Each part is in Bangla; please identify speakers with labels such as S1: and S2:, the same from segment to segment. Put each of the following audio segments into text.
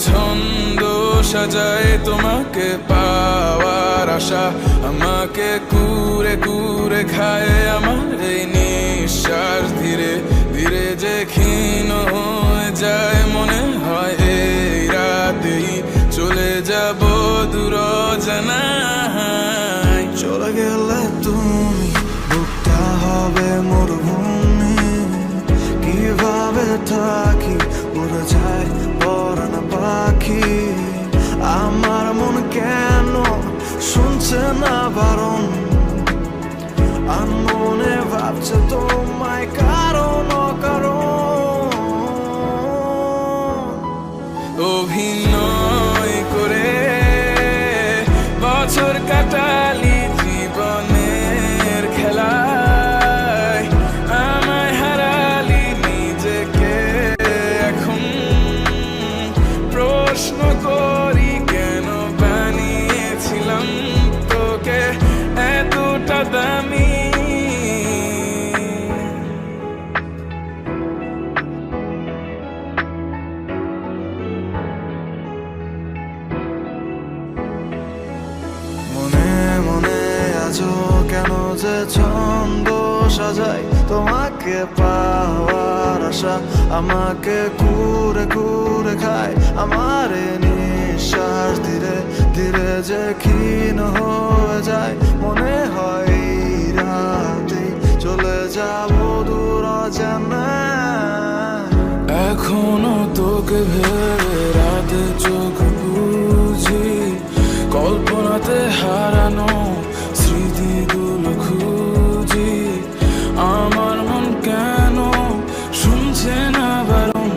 S1: ছন্দ সাজায় তোমাকে পাওয়ার আশা আমাকে কুরে কুরে খায় আমার এই নিঃশ্বাস ধীরে ধীরে যে ক্ষীণ হয়ে যায় মনে হয় এই রাতেই চলে যাব দূর জানায়।
S2: চলে গেলে তুমি বুকটা হবে মরুভূমি, কিভাবে থাকি উড়ে যায় পরাণ পাখি। আমার মন কেন শুনছে না বারণ, আর মনে ভাবছে তোমায় কারণ অকারণ।
S1: অভিনয় করে বছর কাটালি জীবনের খেলায়, আমায় হারালি নিজেকে এখন প্রশ্ন করি কেন বানিয়েছিলাম তোকে এতটা দামি।
S2: মনে মনে আছো কেন যে ছন্দ সাজাই তোমাকে পাওয়ার আশা আমাকে কুরে কুরে খায় আমার নিঃশ্বাস ধীরে ধীরে যে ক্ষীণ হয়ে যায় মনে হয় এই রাতে চলে যাব দূর অজানায়।
S1: এখনো তোকে ভেবে রাতে চোখ বুঝি, কল্পনাতে হারানো স্মৃতিগুলো খুঁজি। আমার মন কেন শুনছে না বারণ,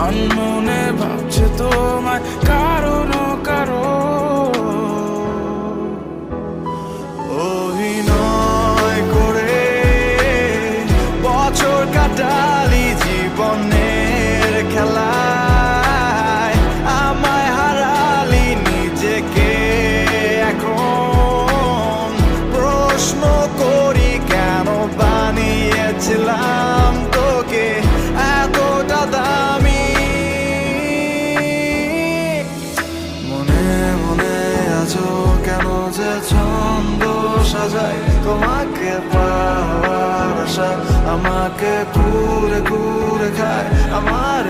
S1: আনমনে ভাবছে তোমায় কারণ কারণ।
S2: অভিনয় করে বছর কাটালি জীবনের খেলায়, আমায় হারালি নিজেকে এখন প্রশ্ন করি কেন বানিয়েছিলাম তোকে এতটা দামি। মনে মনে আছো কেন যে ছন্দ সাজাই তোমাকে পাওয়ার আশা আমাকে কুরে কুরে খায় আমার